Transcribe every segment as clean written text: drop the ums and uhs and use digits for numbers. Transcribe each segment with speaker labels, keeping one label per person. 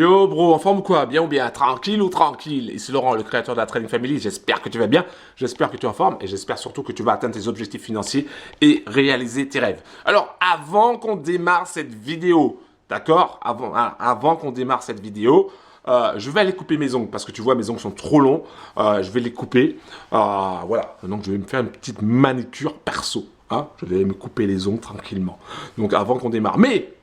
Speaker 1: Yo bro, en forme ou quoi? Bien ou bien? Tranquille ou tranquille? Ici Laurent, le créateur de la Trading Family. J'espère que tu vas bien, j'espère que tu es en forme et j'espère surtout que tu vas atteindre tes objectifs financiers et réaliser tes rêves. Alors, avant qu'on démarre cette vidéo, d'accord? Avant qu'on démarre cette vidéo, je vais aller couper mes ongles parce que tu vois, mes ongles sont trop longs. Je vais les couper. Voilà, donc je vais me faire une petite manicure perso. Hein? Je vais me couper les ongles tranquillement. Donc, avant qu'on démarre. Mais,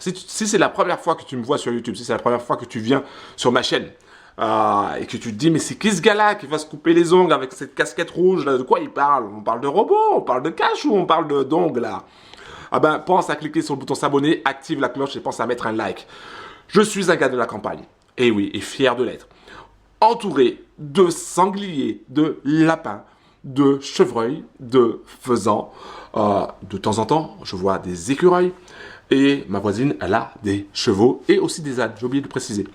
Speaker 1: si c'est la première fois que tu me vois sur YouTube, si c'est la première fois que tu viens sur ma chaîne et que tu te dis mais c'est qui ce gars-là qui va se couper les ongles avec cette casquette rouge là, de quoi il parle? On parle de robot, on parle de cash ou on parle d'ongles là? Ah ben pense à cliquer sur le bouton s'abonner, active la cloche et pense à mettre un like. Je suis un gars de la campagne, et oui, et fier de l'être. Entouré de sangliers, de lapins, de chevreuils, de faisans. De temps en temps, je vois des écureuils. Et ma voisine, elle a des chevaux et aussi des ânes, j'ai oublié de préciser.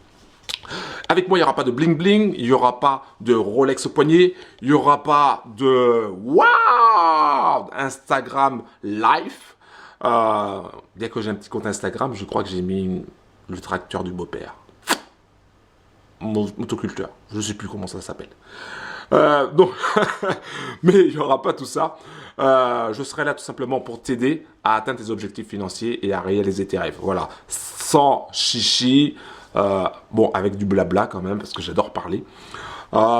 Speaker 1: Avec moi, il n'y aura pas de bling bling, il n'y aura pas de Rolex au poignet, il n'y aura pas de waouh Instagram live. Bien que j'ai un petit compte Instagram, je crois que j'ai mis le tracteur du beau-père. Motoculteur, je ne sais plus comment ça s'appelle. Donc, mais il n'y aura pas tout ça. Je serai là tout simplement pour t'aider à atteindre tes objectifs financiers et à réaliser tes rêves. Voilà, sans chichi, bon, avec du blabla quand même, parce que j'adore parler.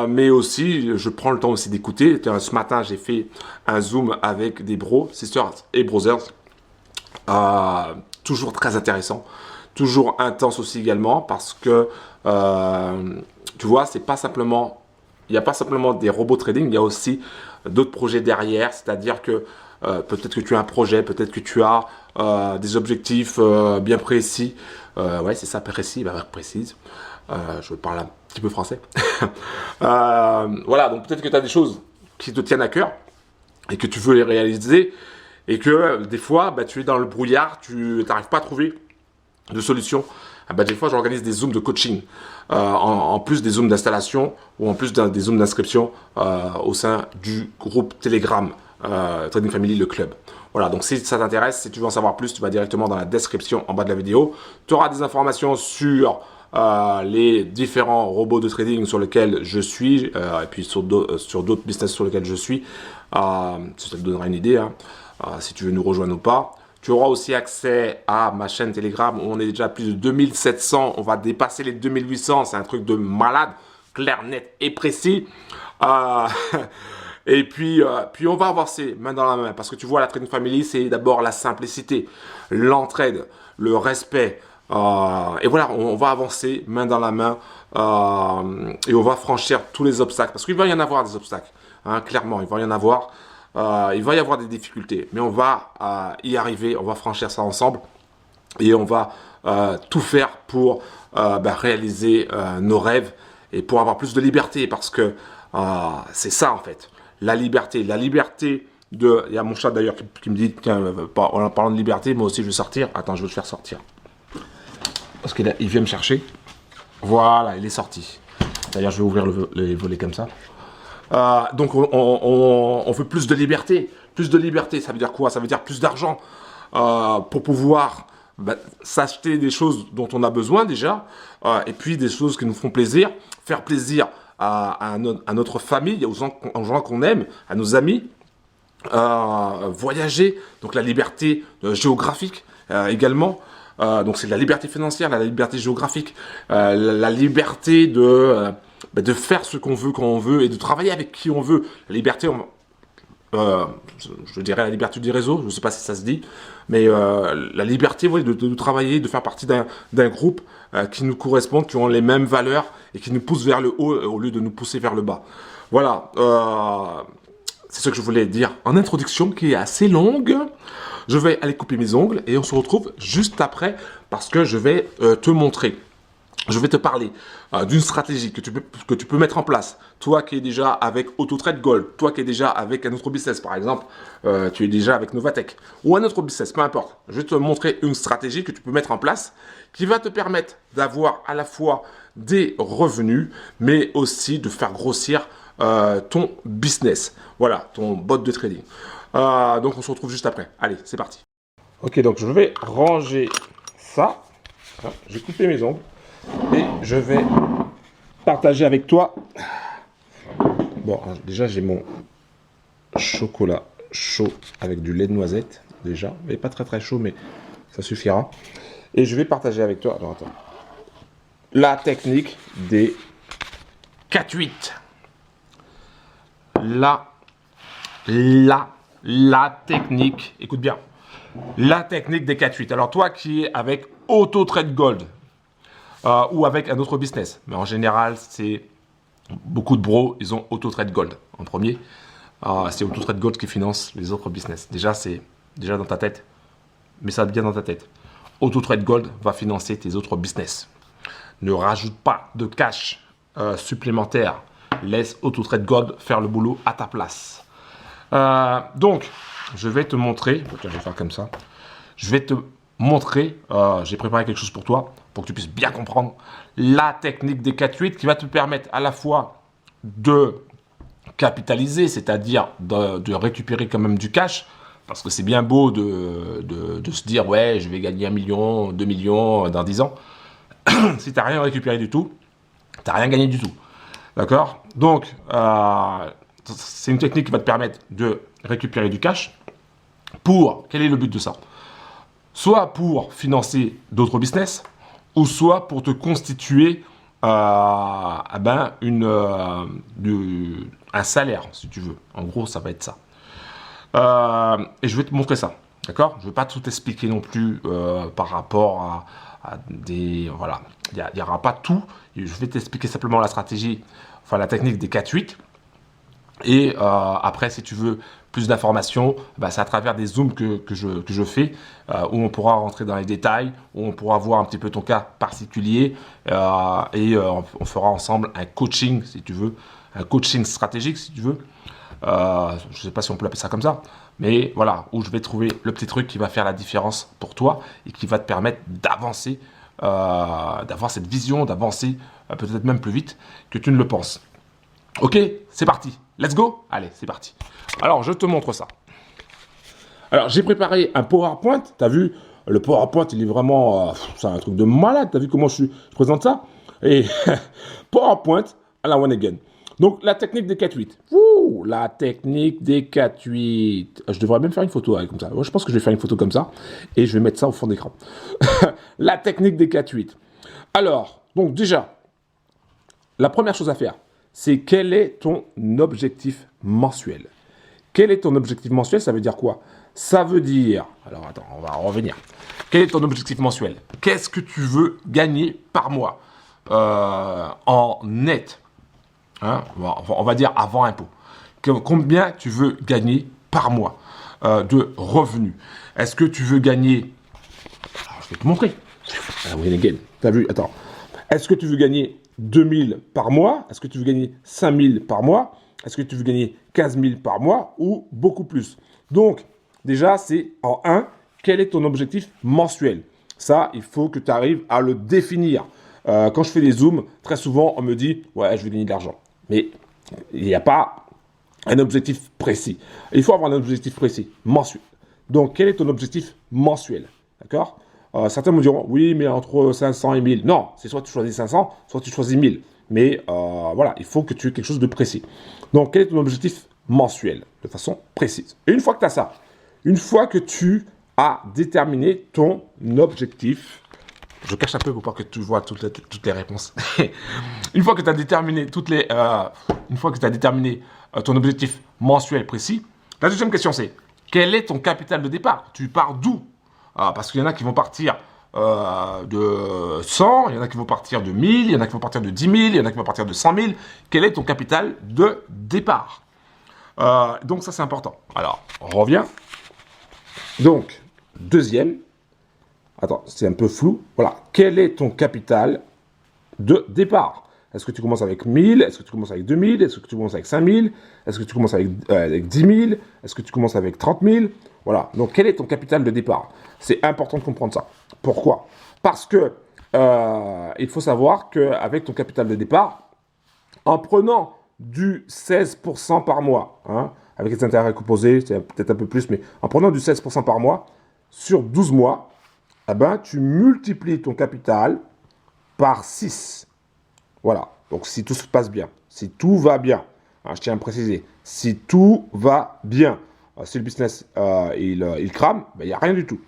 Speaker 1: Mais aussi, je prends le temps aussi d'écouter. Ce matin, j'ai fait un Zoom avec des bros, sisters et brothers. Toujours très intéressant. Toujours intense aussi également, parce que, tu vois, c'est pas simplement... Il n'y a pas simplement des robots trading, il y a aussi d'autres projets derrière, c'est-à-dire que peut-être que tu as un projet, peut-être que tu as des objectifs bien précis. Ouais, c'est ça, précis, bah, précise. Je parle un petit peu français. Voilà, donc peut-être que tu as des choses qui te tiennent à cœur et que tu veux les réaliser et que des fois, bah, tu es dans le brouillard, tu n'arrives pas à trouver de solution. Bah, des fois, j'organise des zooms de coaching, en plus des zooms d'installation ou en plus des zooms d'inscription au sein du groupe Telegram Trading Family, le club. Voilà, donc si ça t'intéresse, si tu veux en savoir plus, tu vas directement dans la description en bas de la vidéo. Tu auras des informations sur les différents robots de trading sur lesquels je suis et puis sur d'autres business sur lesquels je suis. Ça te donnera une idée, hein, si tu veux nous rejoindre ou pas. Tu auras aussi accès à ma chaîne Telegram où on est déjà à plus de 2700. On va dépasser les 2800. C'est un truc de malade, clair, net et précis. Et puis on va avancer main dans la main. Parce que tu vois, la Trading Family, c'est d'abord la simplicité, l'entraide, le respect. Et voilà, on va avancer main dans la main. Et on va franchir tous les obstacles. Parce qu'il va y en avoir des obstacles. Hein, clairement, il va y en avoir. Il va y avoir des difficultés, mais on va y arriver, on va franchir ça ensemble et on va tout faire pour réaliser nos rêves et pour avoir plus de liberté parce que c'est ça en fait, la liberté de... Il y a mon chat d'ailleurs qui me dit, tiens, en parlant de liberté, moi aussi je veux sortir. Attends, je veux le faire sortir. Parce qu'il vient me chercher. Voilà, il est sorti. D'ailleurs, je vais ouvrir les volets comme ça. Donc on veut plus de liberté. Plus de liberté, ça veut dire quoi? Ça veut dire plus d'argent pour pouvoir s'acheter des choses dont on a besoin déjà, et puis des choses qui nous font plaisir, faire plaisir à notre famille, aux gens qu'on aime, à nos amis, voyager, donc la liberté géographique également. Donc c'est la liberté financière, la liberté géographique, la liberté de faire ce qu'on veut quand on veut et de travailler avec qui on veut. La liberté, je dirais la liberté du réseau, je ne sais pas si ça se dit, mais la liberté de travailler, de faire partie d'un groupe qui nous correspond, qui ont les mêmes valeurs et qui nous poussent vers le haut au lieu de nous pousser vers le bas. Voilà, c'est ce que je voulais dire en introduction qui est assez longue. Je vais aller couper mes ongles et on se retrouve juste après parce que je vais te montrer. Je vais te parler d'une stratégie que tu peux mettre en place. Toi qui es déjà avec AutoTrade Gold, toi qui es déjà avec un autre business par exemple, tu es déjà avec Novatech ou un autre business, peu importe. Je vais te montrer une stratégie que tu peux mettre en place qui va te permettre d'avoir à la fois des revenus mais aussi de faire grossir ton business. Voilà, ton bot de trading. Donc on se retrouve juste après. Allez, c'est parti. Ok, donc je vais ranger ça. J'ai coupé mes ongles et je vais partager avec toi. Bon, déjà j'ai mon chocolat chaud avec du lait de noisette, déjà. Mais pas très très chaud, mais ça suffira. Et je vais partager avec toi, alors attends, la technique des 4-8. La technique, écoute bien, la technique des 4-8. Alors toi qui es avec Auto Trade Gold ou avec un autre business, mais en général, c'est beaucoup de bros, ils ont Auto Trade Gold en premier. C'est Auto Trade Gold qui finance les autres business. Déjà, c'est déjà dans ta tête, mais ça bien dans ta tête. Auto Trade Gold va financer tes autres business. Ne rajoute pas de cash supplémentaire. Laisse Auto Trade Gold faire le boulot à ta place. Donc, je vais te montrer. Tiens, je vais faire comme ça. Je vais te montrer. J'ai préparé quelque chose pour toi pour que tu puisses bien comprendre la technique des 4-8 qui va te permettre à la fois de capitaliser, c'est-à-dire de récupérer quand même du cash. Parce que c'est bien beau de se dire, ouais, je vais gagner 1 million, 2 millions dans 10 ans. Si tu n'as rien récupéré du tout, tu n'as rien gagné du tout. D'accord? Donc, c'est une technique qui va te permettre de récupérer du cash. Quel est le but de ça? Soit pour financer d'autres business, ou soit pour te constituer un salaire, si tu veux. En gros, ça va être ça. Et je vais te montrer ça. D'accord? Je ne vais pas tout expliquer non plus par rapport à des... Voilà. Il n'y aura pas tout. Je vais t'expliquer simplement la stratégie, enfin la technique des 4-8. Et après, si tu veux plus d'informations, c'est à travers des zooms que je fais, où on pourra rentrer dans les détails, où on pourra voir un petit peu ton cas particulier, et on fera ensemble un coaching, si tu veux, un coaching stratégique, si tu veux. Je ne sais pas si on peut l'appeler ça comme ça, mais voilà, où je vais trouver le petit truc qui va faire la différence pour toi et qui va te permettre d'avancer, d'avoir cette vision, d'avancer peut-être même plus vite que tu ne le penses. Ok, c'est parti. Let's go. Allez, c'est parti. Alors, je te montre ça. Alors, j'ai préparé un PowerPoint. Tu as vu, le PowerPoint, il est vraiment... c'est un truc de malade. Tu as vu comment je présente ça? Et PowerPoint à la one again. Donc, la technique des 4-8. La technique des 4-8. Je devrais même faire une photo comme ça. Moi, je pense que je vais faire une photo comme ça. Et je vais mettre ça au fond d'écran. La technique des 4-8. Alors, donc déjà, la première chose à faire, c'est quel est ton objectif mensuel? Quel est ton objectif mensuel? Ça veut dire quoi? Ça veut dire... Alors, attends, on va revenir. Quel est ton objectif mensuel? Qu'est-ce que tu veux gagner par mois en net? On va dire avant impôt. Combien tu veux gagner par mois de revenus? Est-ce que tu veux gagner... Alors, je vais te montrer. T'as vu? Attends. Est-ce que tu veux gagner 2000 par mois? Est-ce que tu veux gagner 5000 par mois? Est-ce que tu veux gagner 15 000 par mois ou beaucoup plus? Donc, déjà, c'est en 1, quel est ton objectif mensuel? Ça, il faut que tu arrives à le définir. Quand je fais des zooms, très souvent, on me dit, ouais, je veux gagner de l'argent. Mais il n'y a pas un objectif précis. Il faut avoir un objectif précis, mensuel. Donc, quel est ton objectif mensuel? D'accord? Certains me diront, oui, mais entre 500 et 1000. Non, c'est soit tu choisis 500, soit tu choisis 1000. Mais voilà, il faut que tu aies quelque chose de précis. Donc, quel est ton objectif mensuel? De façon précise. Et une fois que tu as ça, une fois que tu as déterminé ton objectif, je cache un peu pour pas que tu vois toutes les réponses. Une fois que tu as déterminé ton objectif mensuel précis, la deuxième question c'est, quel est ton capital de départ? Tu pars d'où? Parce qu'il y en a qui vont partir de 100, il y en a qui vont partir de 1000, il y en a qui vont partir de 10 000, il y en a qui vont partir de 100 000. Quel est ton capital de départ? Donc ça c'est important. Alors, on revient. Donc, deuxième. Attends, c'est un peu flou. Voilà. Quel est ton capital de départ? Est-ce que tu commences avec 1000? Est-ce que tu commences avec 2000? Est-ce que tu commences avec 5000? Est-ce que tu commences avec 10 000? Est-ce que tu commences avec 30 000? Voilà. Donc, quel est ton capital de départ? C'est important de comprendre ça. Pourquoi? Parce que il faut savoir qu'avec ton capital de départ, en prenant du 16% par mois, avec les intérêts composés, c'est peut-être un peu plus, mais en prenant du 16% par mois, sur 12 mois, eh ben, tu multiplies ton capital par 6. Voilà. Donc, si tout se passe bien, si tout va bien, hein, je tiens à préciser, si tout va bien, si le business il crame, ben, il n'y a rien du tout.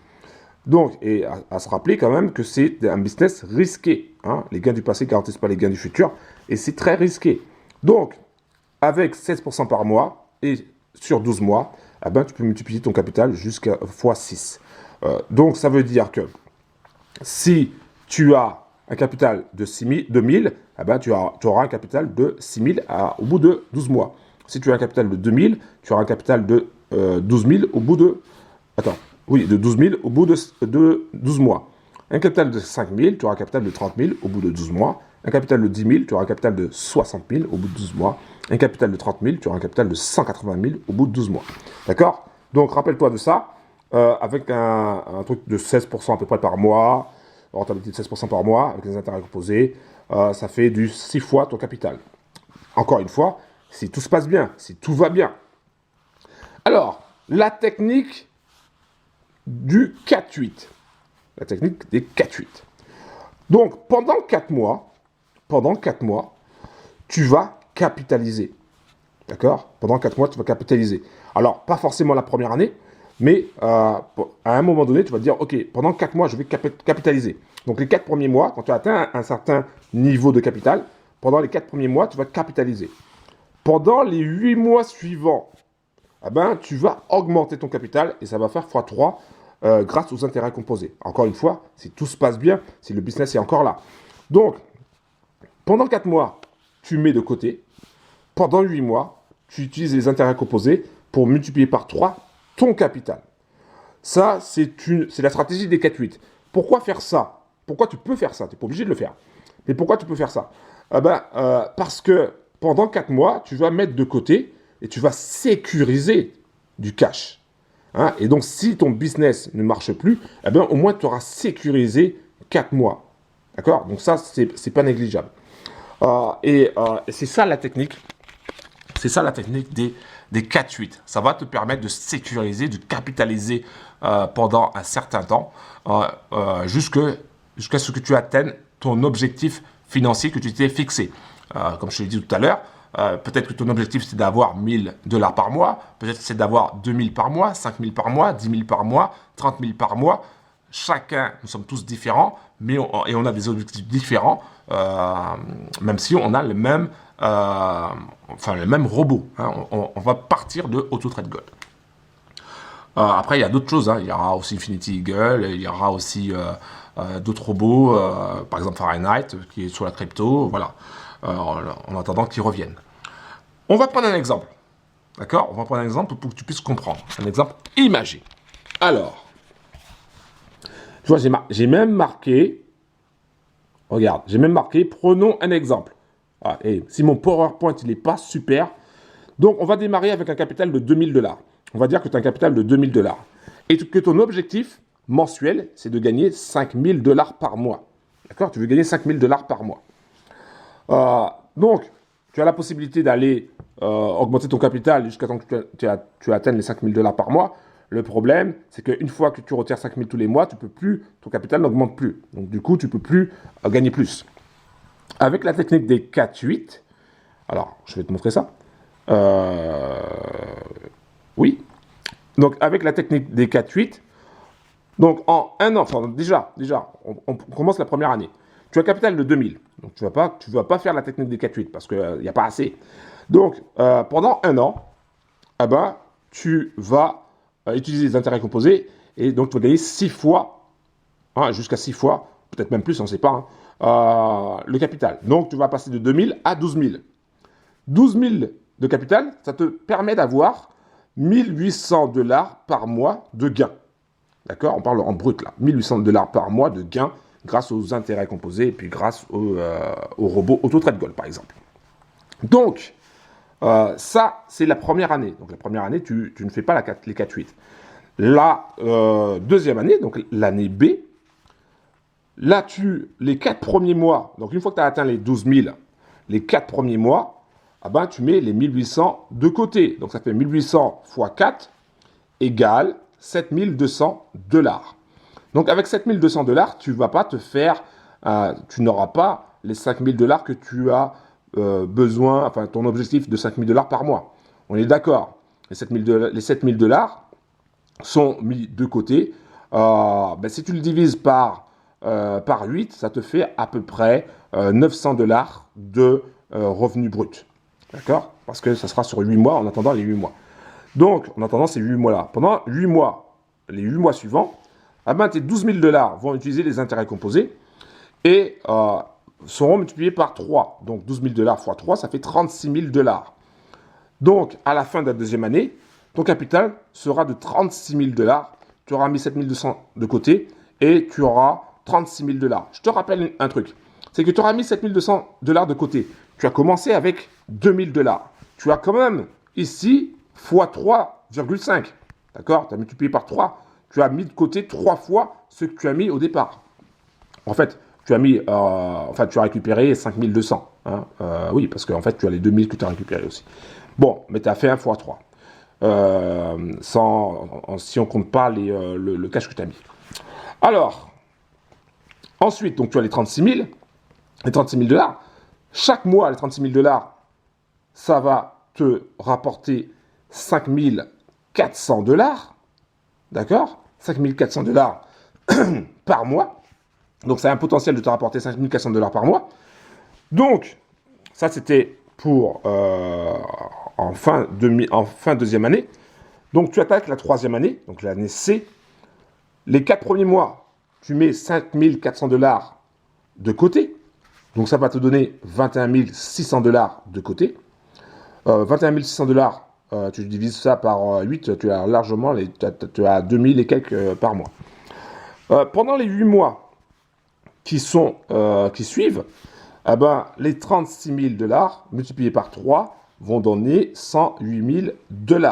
Speaker 1: Donc, et à se rappeler quand même que c'est un business risqué. Hein. Les gains du passé ne garantissent pas les gains du futur. Et c'est très risqué. Donc, avec 16% par mois et sur 12 mois, eh ben, tu peux multiplier ton capital jusqu'à x6. Donc, ça veut dire que si tu as un capital de 2000, eh ben, tu auras un capital de 6000 au bout de 12 mois. Si tu as un capital de 2000, tu auras un capital de 12 000 au bout de... Attends, oui, de 12 000 au bout de 12 mois. Un capital de 5 000, tu auras un capital de 30 000 au bout de 12 mois. Un capital de 10 000, tu auras un capital de 60 000 au bout de 12 mois. Un capital de 30 000, tu auras un capital de 180 000 au bout de 12 mois. D'accord? Donc, rappelle-toi de ça, avec un truc de 16% à peu près par mois, rentabilité de 16% par mois, avec les intérêts composés, ça fait du 6 fois ton capital. Encore une fois, si tout se passe bien, si tout va bien. Alors, la technique du 4-8. La technique des 4-8. Donc, pendant 4 mois, tu vas capitaliser. D'accord? Pendant 4 mois, tu vas capitaliser. Alors, pas forcément la première année, mais à un moment donné, tu vas te dire, OK, pendant 4 mois, je vais capitaliser. Donc, les 4 premiers mois, quand tu as atteint un certain niveau de capital, pendant les 4 premiers mois, tu vas capitaliser. Pendant les 8 mois suivants, eh ben, tu vas augmenter ton capital et ça va faire x3 grâce aux intérêts composés. Encore une fois, si tout se passe bien, si le business est encore là. Donc, pendant 4 mois, tu mets de côté. Pendant 8 mois, tu utilises les intérêts composés pour multiplier par 3 ton capital. Ça, c'est la stratégie des 4-8. Pourquoi faire ça? Pourquoi tu peux faire ça? Tu n'es pas obligé de le faire. Mais pourquoi tu peux faire ça? Parce que pendant 4 mois, tu vas mettre de côté et tu vas sécuriser du cash. Hein? Et donc, si ton business ne marche plus, eh ben, au moins, tu auras sécurisé 4 mois. D'accord? Donc ça, c'est pas négligeable. Et c'est ça la technique. C'est ça la technique des 4-8. Ça va te permettre de sécuriser, de capitaliser pendant un certain temps jusqu'à ce que tu atteignes ton objectif financier que tu t'es fixé. Comme je te l'ai dit tout à l'heure, peut-être que ton objectif c'est d'avoir 1000$ par mois, peut-être que c'est d'avoir 2000 par mois, 5000 par mois, 10 000 par mois, 30 000 par mois. Chacun, nous sommes tous différents, mais on a des objectifs différents, même si on a le même robot. Hein. On va partir de AutoTrade Gold. Après, il y a d'autres choses. Hein. Il y aura aussi Infinity Eagle, il y aura aussi d'autres robots, par exemple Fahrenheit, qui est sur la crypto, voilà, en attendant qu'ils reviennent. On va prendre un exemple. D'accord? On va prendre un exemple pour que tu puisses comprendre. Un exemple imagé. Alors, tu vois, j'ai même marqué, regarde, j'ai même marqué, prenons un exemple. Ah, et si mon PowerPoint, il n'est pas super, donc on va démarrer avec un capital de 2000$. On va dire que tu as un capital de 2000$. Et que ton objectif mensuel, c'est de gagner 5000$ par mois. D'accord? Tu veux gagner 5000$ par mois. Donc, tu as la possibilité d'aller augmenter ton capital jusqu'à temps que tu atteignes les 5000$ par mois. Le problème, c'est qu'une fois que tu retires 5000 tous les mois, tu peux plus, ton capital n'augmente plus. Donc, du coup, tu ne peux plus gagner plus. Avec la technique des 4-8, alors, je vais te montrer ça. Oui. Donc, avec la technique des 4-8, donc en un an, enfin, déjà, on commence la première année. Tu as un capital de 2000. Donc, tu vas pas faire la technique des 4-8 parce qu'il n'y a pas assez. Donc, pendant un an, eh ben, tu vas utiliser les intérêts composés et donc tu vas gagner 6 fois, hein, jusqu'à 6 fois, peut-être même plus, on ne sait pas, hein, le capital. Donc, tu vas passer de 2000 à 12 000. 12 000 de capital, ça te permet d'avoir 1800$ par mois de gain. D'accord? On parle en brut là. 1800$ par mois de gain grâce aux intérêts composés et puis grâce au robot AutoTrade Gold, par exemple. Donc, ça, c'est la première année. Donc, la première année, tu ne fais pas les 4-8. La deuxième année, donc l'année B, là, les 4 premiers mois, donc une fois que tu as atteint les 12 000, les 4 premiers mois, ah ben, tu mets les 1800 de côté. Donc, ça fait 1800 x 4 égale 7200$. Donc avec 7200 $, tu vas pas te faire, tu n'auras pas les 5000 $ que tu as besoin, enfin ton objectif de 5000 $ par mois. On est d'accord. Les 7000 $ sont mis de côté. Si tu le divises par 8, ça te fait à peu près 900 $ de revenus bruts. D'accord? Parce que ça sera sur 8 mois en attendant les 8 mois. Donc, en attendant ces 8 mois-là, pendant 8 mois, les 8 mois suivants, tes 12 000 $ vont utiliser les intérêts composés et seront multipliés par 3. Donc, 12 000 $ fois 3, ça fait 36 000 $. Donc, à la fin de la deuxième année, ton capital sera de 36 000 $. Tu auras mis 7 200 de côté et tu auras 36 000 $. Je te rappelle un truc, c'est que tu auras mis 7 200 $ de côté. Tu as commencé avec 2 000 $. Tu as quand même ici fois 3,5. D'accord? Tu as multiplié par 3. Tu as mis de côté 3 fois ce que tu as mis au départ. En fait, tu as mis, tu as récupéré 5 200. Hein, oui, parce qu'en fait, tu as les 2 000 que tu as récupérés aussi. Bon, mais tu as fait 1 fois 3. Si on ne compte pas le cash que tu as mis. Alors, ensuite, donc tu as les 36 000. Les 36 000 $. Chaque mois, les 36 000 $, ça va te rapporter 5 400 $. D'accord? 5 400 $ par mois. Donc, ça a un potentiel de te rapporter 5 400 $ par mois. Donc, ça, c'était pour en fin deuxième année. Donc, tu attaques la troisième année, donc l'année C. Les 4 premiers mois, tu mets 5 400 $ de côté. Donc, ça va te donner 21 600 $ de côté. 21 600 $, tu divises ça par 8, tu as largement, tu as 2000 et quelques par mois. Pendant les 8 mois qui suivent, les 36 000 $ multipliés par 3 vont donner 108 000 $.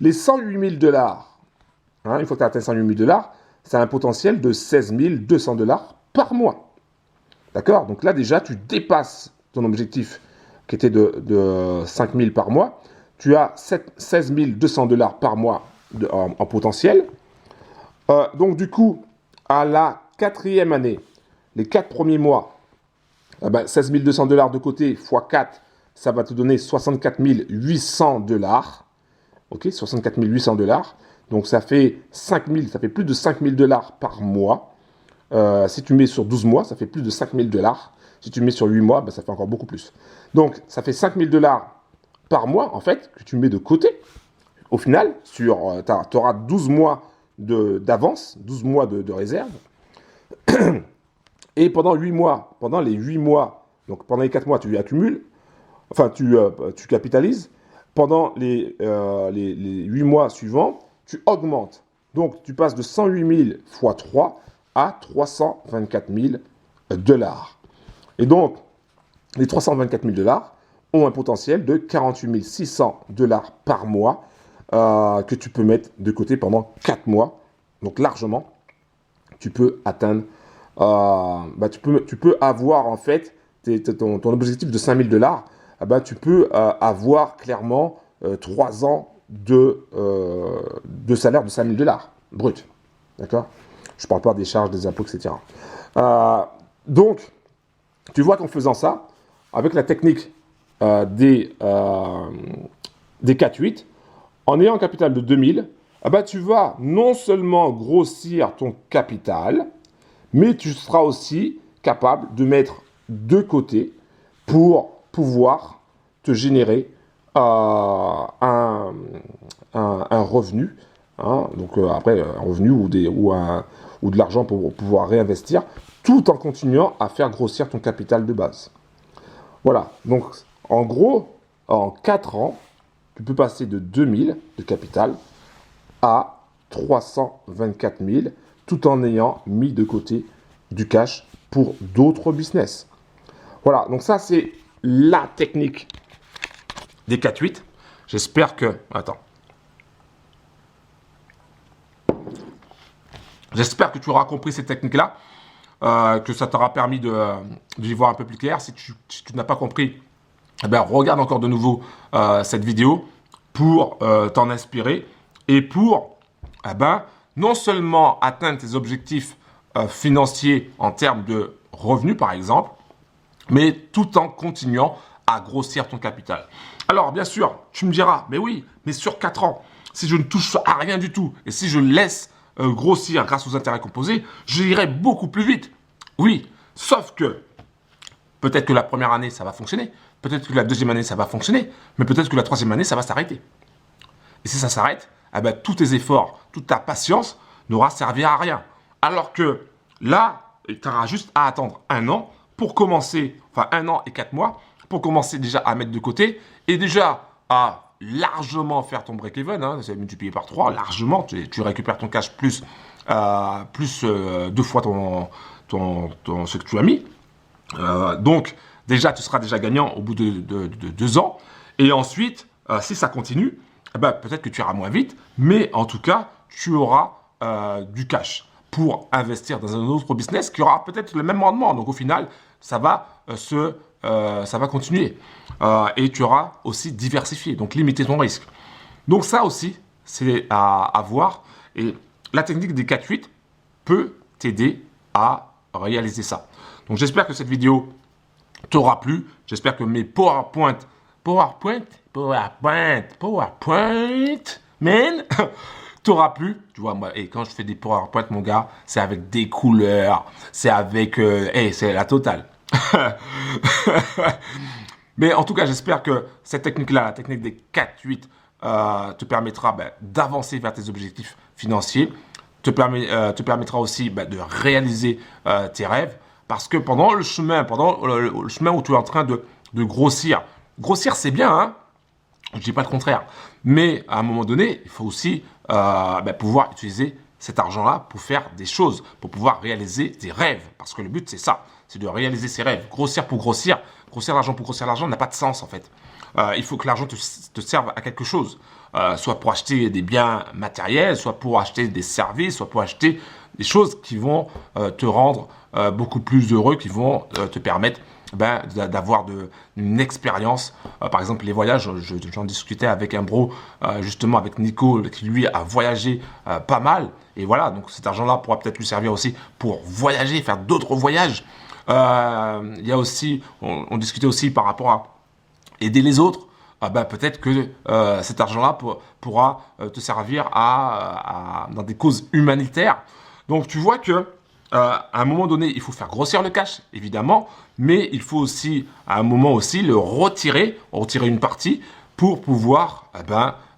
Speaker 1: Les 108 000 $, une fois que tu as atteint 108 000 $, ça a un potentiel de 16 200 $ par mois. D'accord? Donc là, déjà, tu dépasses ton objectif qui était de 5 000 par mois. Tu as 16 200 $ par mois en potentiel. Donc, du coup, à la quatrième année, les 4 premiers mois, 16 200 $ de côté fois 4, ça va te donner 64 800 $. Ok, 64 800 $. Donc, ça fait plus de 5 000 $ par mois. Si tu mets sur 12 mois, ça fait plus de 5 000 $. Si tu mets sur 8 mois, ça fait encore beaucoup plus. Donc, ça fait 5 000 $ par mois, en fait, que tu mets de côté. Au final, tu auras 12 mois d'avance, 12 mois de réserve. Et pendant les 8 mois, donc pendant les 4 mois, tu accumules, tu capitalises. Pendant les 8 mois suivants, tu augmentes. Donc, tu passes de 108 000 fois 3 à 324 000 $. Et donc, les 324 000 $ ont un potentiel de 48 600 $ par mois que tu peux mettre de côté pendant 4 mois. Donc, largement, tu peux atteindre, tu peux avoir en fait ton objectif de 5 000 $. Tu peux avoir clairement 3 ans de salaire de 5 000 $ brut. D'accord? Je ne parle pas des charges, des impôts, etc. Donc, tu vois qu'en faisant ça, avec la technique des 4-8, en ayant un capital de 2000, tu vas non seulement grossir ton capital, mais tu seras aussi capable de mettre de côté pour pouvoir te générer un revenu. Donc après, un revenu ou de l'argent pour pouvoir réinvestir, tout en continuant à faire grossir ton capital de base. Voilà, donc en gros, en 4 ans, tu peux passer de 2000 de capital à 324 000 tout en ayant mis de côté du cash pour d'autres business. Voilà, donc ça c'est la technique des 4-8. J'espère que... J'espère que tu auras compris cette technique-là, que ça t'aura permis d'y voir un peu plus clair. Si tu n'as pas compris, regarde encore de nouveau cette vidéo pour t'en inspirer et pour non seulement atteindre tes objectifs financiers en termes de revenus, par exemple, mais tout en continuant à grossir ton capital. Alors, bien sûr, tu me diras, mais oui, mais sur 4 ans, si je ne touche à rien du tout, et si je laisse grossir grâce aux intérêts composés, j'irai beaucoup plus vite. Oui, sauf que peut-être que la première année, ça va fonctionner, peut-être que la deuxième année, ça va fonctionner, mais peut-être que la troisième année, ça va s'arrêter. Et si ça s'arrête, eh ben, tous tes efforts, toute ta patience n'aura servi à rien. Alors que là, tu auras juste à attendre 1 an pour commencer, enfin 1 an et 4 mois, pour commencer déjà à mettre de côté et déjà à largement faire ton break-even, hein, c'est multiplié par 3, largement, tu récupères ton cash plus 2 fois ce que tu as mis. Donc, déjà, tu seras déjà gagnant au bout de 2 ans. Et ensuite, si ça continue, eh ben, peut-être que tu iras moins vite, mais en tout cas, tu auras du cash pour investir dans un autre business qui aura peut-être le même rendement. Donc, au final, ça va continuer. Et tu auras aussi diversifié, donc limiter ton risque. Donc, ça aussi, c'est à voir. Et la technique des 4-8 peut t'aider à réaliser ça. Donc, j'espère que cette vidéo t'aura plu. J'espère que mes PowerPoint, man, t'aura plu. Tu vois, moi, et quand je fais des PowerPoint, mon gars, c'est avec des couleurs, c'est avec, c'est la totale. Mais en tout cas, j'espère que cette technique-là, la technique des 4-8, te permettra d'avancer vers tes objectifs financiers, te permettra aussi de réaliser tes rêves. Parce que pendant le chemin où tu es en train de grossir c'est bien, hein, je ne dis pas le contraire, mais à un moment donné, il faut aussi pouvoir utiliser cet argent-là pour faire des choses, pour pouvoir réaliser tes rêves. Parce que le but, c'est ça, c'est de réaliser ses rêves. Grossir pour grossir l'argent pour grossir l'argent n'a pas de sens en fait. Il faut que l'argent te serve à quelque chose, soit pour acheter des biens matériels, soit pour acheter des services, soit pour acheter des choses qui vont te rendre beaucoup plus heureux, qui vont te permettre d'avoir une expérience. Par exemple, les voyages, j'en discutais avec un bro, justement avec Nico, qui lui a voyagé pas mal. Et voilà, donc cet argent-là pourra peut-être lui servir aussi pour voyager, faire d'autres voyages. Il y a aussi, on discutait aussi par rapport à aider les autres. Peut-être que cet argent-là pourra te servir dans des causes humanitaires. Donc tu vois que à un moment donné, il faut faire grossir le cash, évidemment, mais il faut aussi, à un moment aussi, le retirer une partie pour pouvoir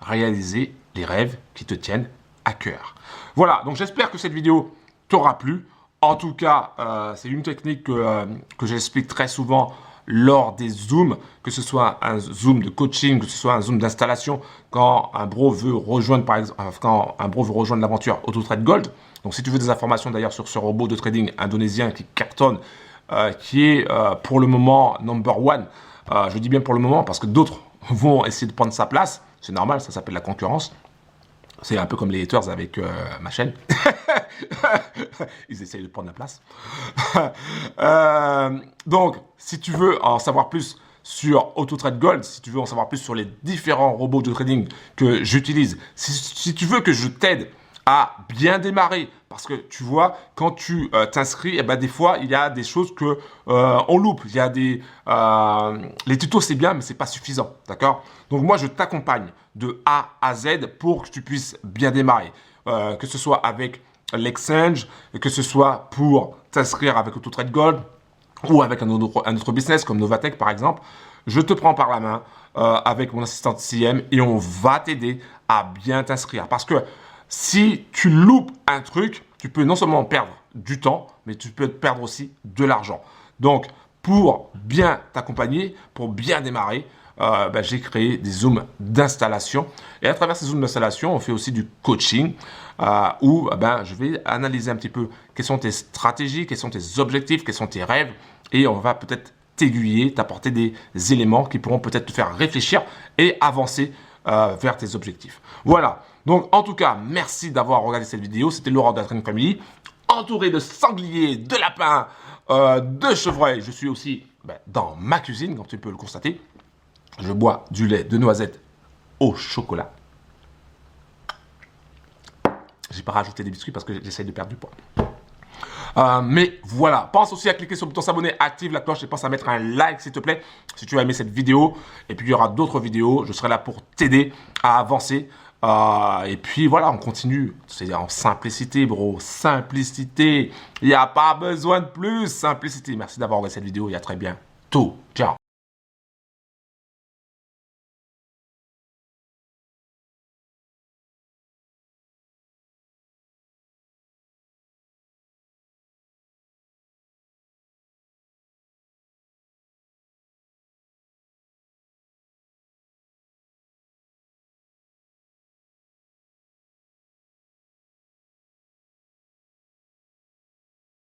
Speaker 1: réaliser les rêves qui te tiennent à cœur. Voilà, donc j'espère que cette vidéo t'aura plu. En tout cas, c'est une technique que j'explique très souvent lors des zooms, que ce soit un zoom de coaching, que ce soit un zoom d'installation, quand un bro veut rejoindre, par exemple, quand un bro veut rejoindre l'aventure AutoTrade Gold. Donc, si tu veux des informations d'ailleurs sur ce robot de trading indonésien qui cartonne, qui est pour le moment number one, je dis bien pour le moment parce que d'autres vont essayer de prendre sa place. C'est normal, ça s'appelle la concurrence. C'est un peu comme les haters avec ma chaîne. Ils essayent de prendre la place. Donc, si tu veux en savoir plus sur AutoTrade Gold, si tu veux en savoir plus sur les différents robots de trading que j'utilise, si tu veux que je t'aide à bien démarrer, parce que tu vois, quand tu t'inscris, des fois, il y a des choses que on loupe. Il y a les tutos, c'est bien, mais c'est pas suffisant, d'accord? Donc moi, je t'accompagne de A à Z pour que tu puisses bien démarrer, que ce soit avec l'exchange, que ce soit pour t'inscrire avec AutoTrade Gold ou avec un autre business comme Novatech par exemple. Je te prends par la main avec mon assistante CM et on va t'aider à bien t'inscrire. Parce que si tu loupes un truc, tu peux non seulement perdre du temps, mais tu peux perdre aussi de l'argent. Donc, pour bien t'accompagner, pour bien démarrer, j'ai créé des zooms d'installation. Et à travers ces zooms d'installation, on fait aussi du coaching où je vais analyser un petit peu quelles sont tes stratégies, quels sont tes objectifs, quels sont tes rêves. Et on va peut-être t'aiguiller, t'apporter des éléments qui pourront peut-être te faire réfléchir et avancer vers tes objectifs. Voilà. Donc, en tout cas, merci d'avoir regardé cette vidéo. C'était Laurent de la Trading Family, entouré de sangliers, de lapins, de chevreuils. Je suis aussi dans ma cuisine, comme tu peux le constater. Je bois du lait de noisette au chocolat. j'ai pas rajouté des biscuits parce que j'essaie de perdre du poids. Mais voilà, pense aussi à cliquer sur le bouton s'abonner, active la cloche et pense à mettre un like s'il te plaît si tu as aimé cette vidéo. Et puis il y aura d'autres vidéos, je serai là pour t'aider à avancer. Et puis voilà, on continue. C'est en simplicité, bro, simplicité. Il n'y a pas besoin de plus, simplicité. Merci d'avoir regardé cette vidéo et à très bientôt. Ciao.